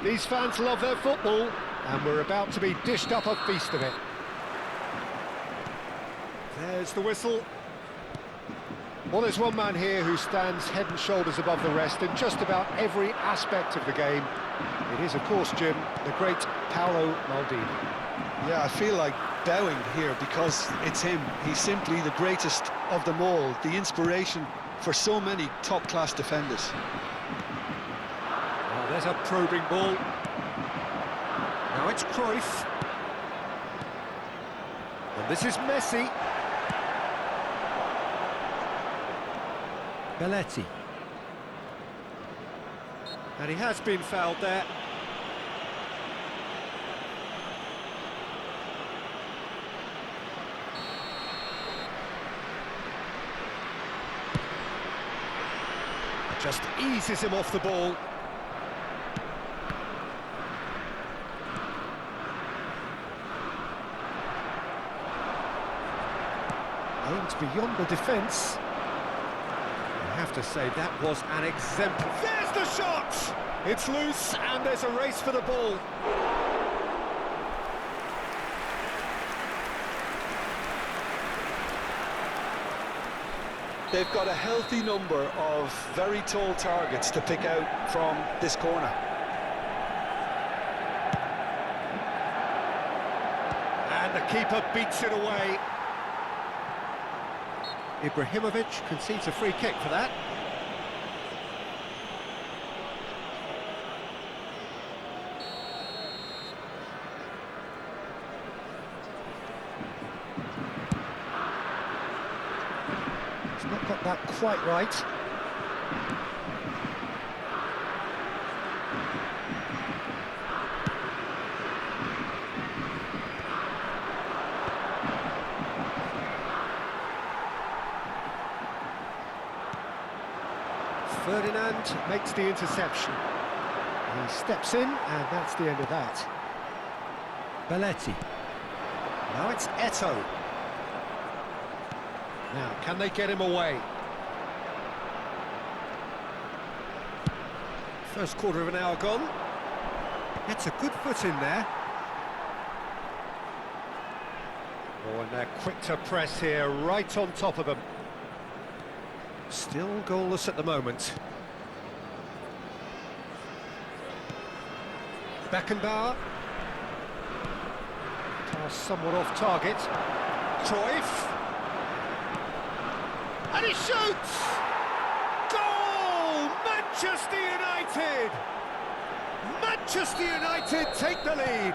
These fans love their football, and we're about to be dished up a feast of it. There's the whistle. Well, there's one man here who stands head and shoulders above the rest in just about every aspect of the game. It is, of course, Jim, the great Paolo Maldini. Yeah, I feel like bowing here because it's him. He's simply the greatest of them all, the inspiration for so many top-class defenders. Oh, there's a probing ball. Now it's Cruyff. And this is Messi. Belletti. And he has been fouled there. Just eases him off the ball. Aimed beyond the defence. I have to say that was an exemplar. There's the shot! It's loose and there's a race for the ball. They've got a healthy number of very tall targets to pick out from this corner. And the keeper beats it away. Ibrahimovic concedes a free kick for that. He's not got that quite right. Ferdinand makes the interception. He steps in, and that's the end of that. Belletti. Now it's Eto'o. Now, can they get him away? First quarter of an hour gone. Gets a good foot in there. Oh, and they're quick to press here, right on top of them. Still goalless at the moment. Beckenbauer. Pass somewhat off target. Cruyff. And he shoots! Goal! Manchester United! Manchester United take the lead.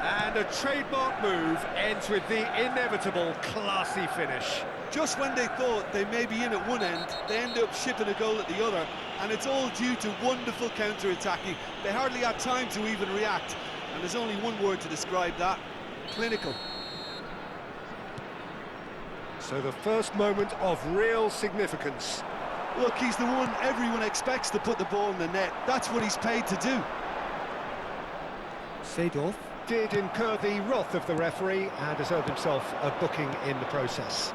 And a trademark move ends with the inevitable classy finish. Just when they thought they may be in at one end, they end up shipping a goal at the other, and it's all due to wonderful counter-attacking. They hardly had time to even react, and there's only one word to describe that: clinical. So the first moment of real significance. Look, he's the one everyone expects to put the ball in the net. That's what he's paid to do. Seedorf did incur the wrath of the referee and has earned himself a booking in the process.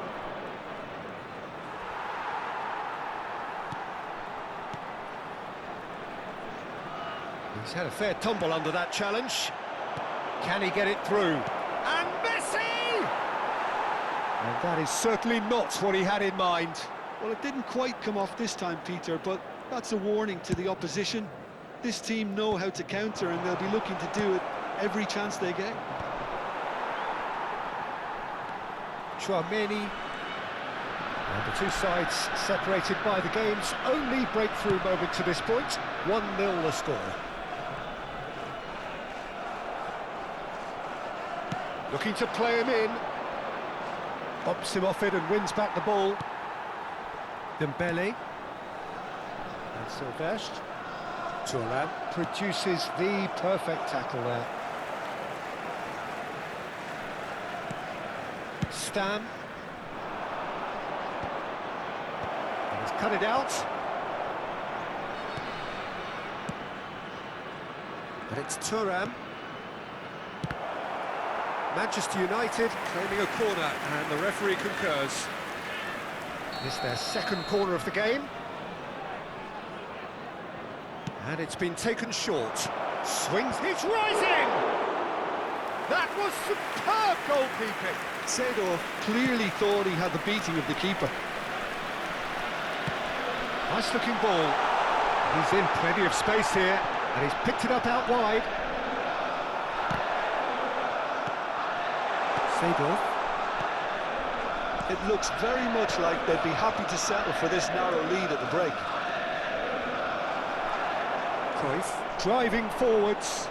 He's had a fair tumble under that challenge. Can he get it through? And Messi! And that is certainly not what he had in mind. Well, it didn't quite come off this time, Peter, but that's a warning to the opposition. This team know how to counter, and they'll be looking to do it every chance they get. Tchouaméni. And the two sides separated by the game's only breakthrough moment to this point. 1-0 the score. Looking to play him in. Bumps him off it and wins back the ball. Dembele. And Silvestre. Thuram produces the perfect tackle there. Stam. And he's cut it out. But it's Thuram. Manchester United claiming a corner, and the referee concurs. It's their second corner of the game. And it's been taken short. Swings, it's rising! That was superb goalkeeping. Seedorf clearly thought he had the beating of the keeper. Nice looking ball. He's in plenty of space here, and he's picked it up out wide. Seedorf. It looks very much like they'd be happy to settle for this narrow lead at the break. Cruyff driving forwards.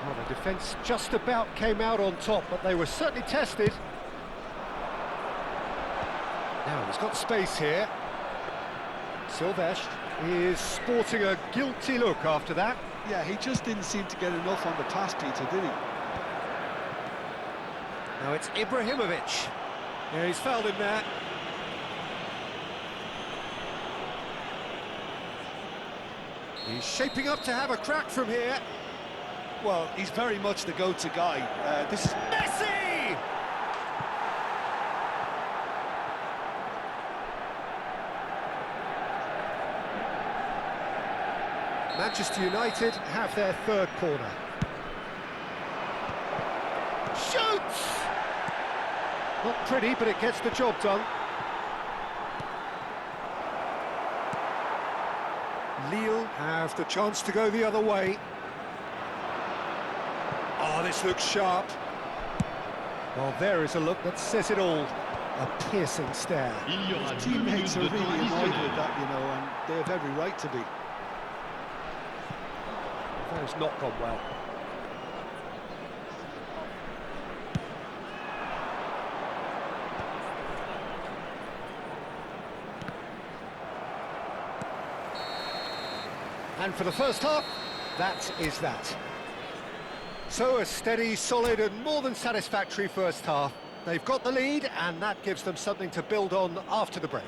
Well, the defence just about came out on top, but they were certainly tested. Now he's got space here. Silvestre is sporting a guilty look after that. Yeah, he just didn't seem to get enough on the pass, Peter, did he? Now it's Ibrahimovic. Yeah, he's fouled him there. He's shaping up to have a crack from here. Well, he's very much the go-to guy. This is Messi! Manchester United have their third corner. Shoots! Not pretty, but it gets the job done. Lille have the chance to go the other way. Oh, this looks sharp. Well, there is a look that says it all. A piercing stare. his teammates are really annoyed with that, you know, and they have every right to be. That has not gone well. And for the first half, that is that. So a steady, solid and more than satisfactory first half. They've got the lead and that gives them something to build on after the break.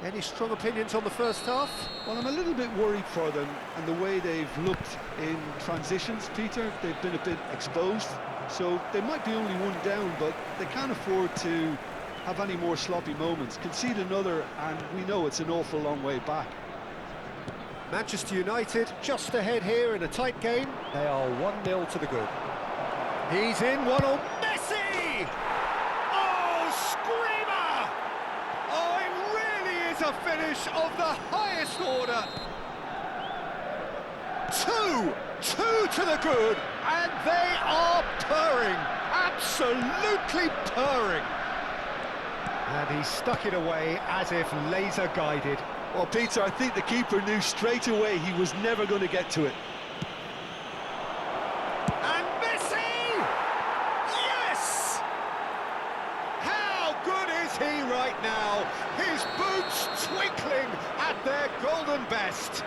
Any strong opinions on the first half? Well, I'm a little bit worried for them and the way they've looked in transitions, Peter. They've been a bit exposed, so they might be only one down, but they can't afford to have any more sloppy moments. Concede another and we know it's an awful long way back. Manchester United just ahead here in a tight game. They are 1-0 to the good. He's in, one on Messi! Oh, screamer! Oh, it really is a finish of the highest order. Two to the good, and they are purring, absolutely purring. And he stuck it away as if laser guided. Well, Peter, I think the keeper knew straight away he was never going to get to it. And Messi! Yes! How good is he right now? His boots twinkling at their golden best.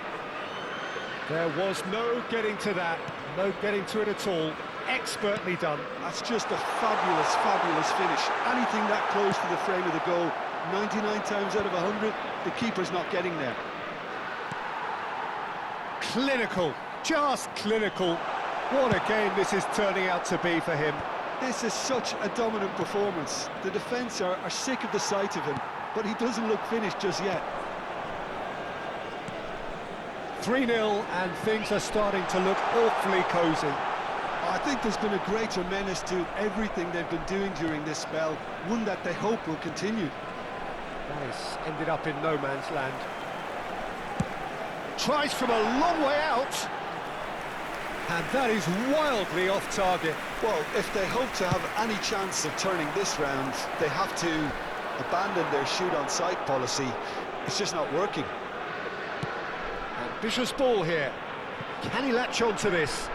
There was no getting to that, no getting to it at all. Expertly done. That's just a fabulous, fabulous finish. Anything that close to the frame of the goal, 99 times out of 100, the keeper's not getting there. Clinical, just clinical. What a game this is turning out to be for him. This is such a dominant performance. The defence are sick of the sight of him, but he doesn't look finished just yet. 3-0 and things are starting to look awfully cosy. I think there's been a greater menace to everything they've been doing during this spell, one that they hope will continue. That has ended up in no man's land. Tries from a long way out. And that is wildly off target. Well, if they hope to have any chance of turning this round, they have to abandon their shoot-on-sight policy. It's just not working. Ambitious ball here. Can he latch on to this?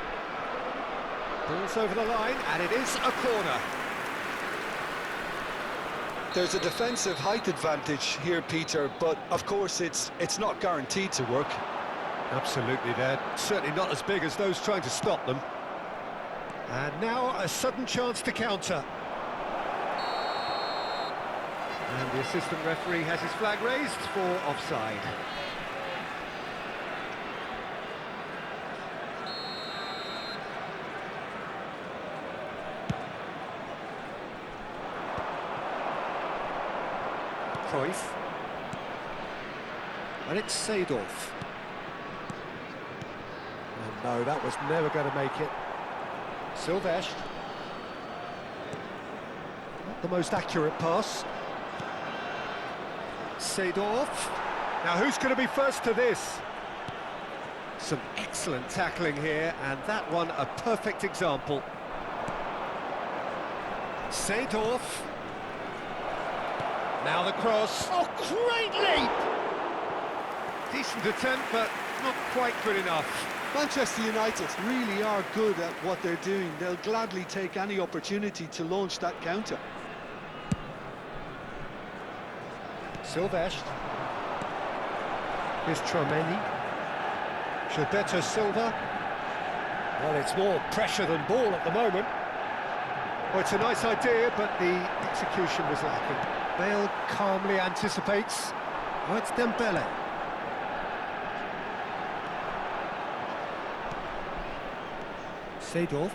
Ball's over the line, and it is a corner. There's a defensive height advantage here, Peter, but of course it's not guaranteed to work. Absolutely, they're certainly not as big as those trying to stop them. And now a sudden chance to counter. And the assistant referee has his flag raised for offside. Cruyff. And it's Seedorf. No, that was never going to make it. Silvestre. Not the most accurate pass. Seedorf. Now who's going to be first to this? Some excellent tackling here, and that one a perfect example. Seedorf. Now the cross. Oh, great leap! Decent attempt, but not quite good enough. Manchester United really are good at what they're doing. They'll gladly take any opportunity to launch that counter. Silvestre. Here's Tchouaméni. Gilberto Silva. Well, it's more pressure than ball at the moment. Well, it's a nice idea, but the execution was lacking. Bale calmly anticipates. Oh, it's Dembele. Seedorf.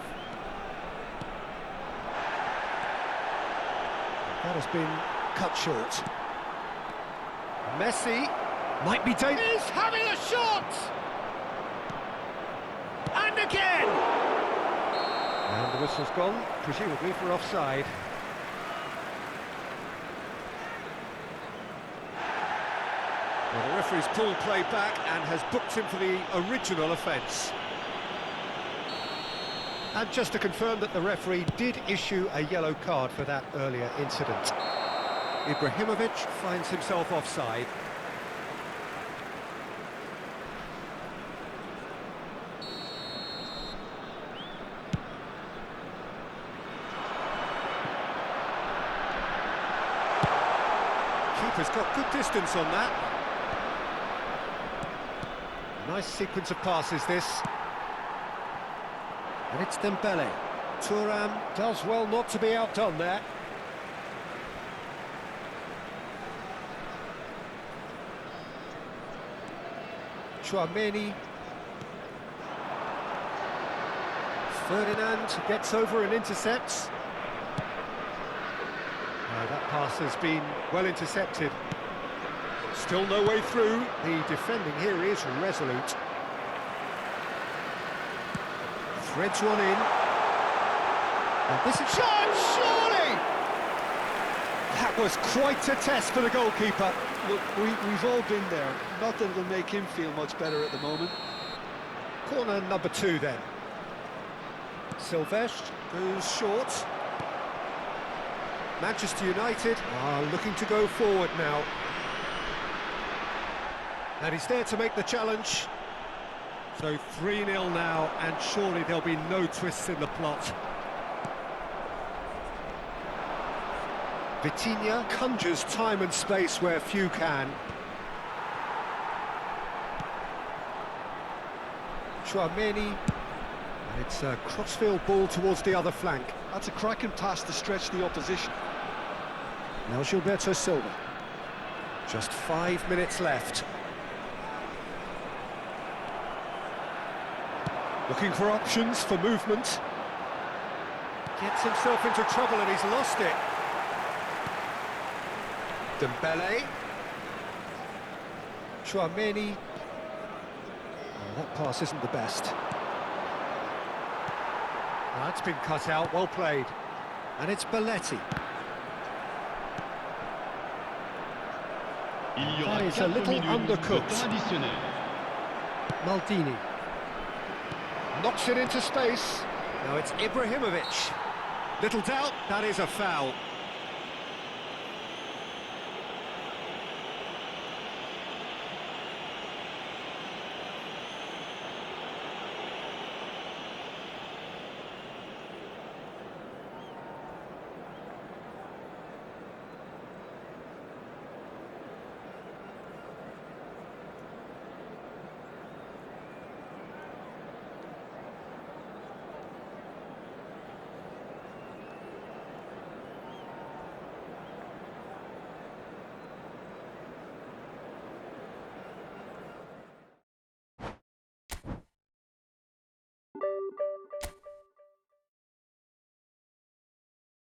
That has been cut short. Messi might be dangerous. He's having a shot! And again! And the whistle's gone, presumably for offside. Well, the referee's pulled play back and has booked him for the original offence. And just to confirm that the referee did issue a yellow card for that earlier incident. Ibrahimovic finds himself offside. Keeper's got good distance on that. Nice sequence of passes, this. And it's Dembele. Thuram does well not to be outdone there. Tchouaméni. Ferdinand gets over and intercepts. That pass has been well intercepted. Still no way through. The defending here is resolute. Threads one in. And this is shot, surely! That was quite a test for the goalkeeper. Look, we've all been there. Not that it'll make him feel much better at the moment. Corner number 2 then. Silvestre goes short. Manchester United are looking to go forward now. And he's there to make the challenge. So 3-0 now, and surely there'll be no twists in the plot. Vitinha conjures time and space where few can. Tchouaméni, and it's a crossfield ball towards the other flank. That's a cracking pass to stretch the opposition. Now Gilberto Silva. Just 5 minutes left. Looking for options for movement. Gets himself into trouble and he's lost it. Dembele. Tchouaméni. Oh, that pass isn't the best. That's been cut out, well played. And it's Belletti. That is a little undercooked. Maldini. Knocks it into space. Now it's Ibrahimovic. Little doubt, that is a foul.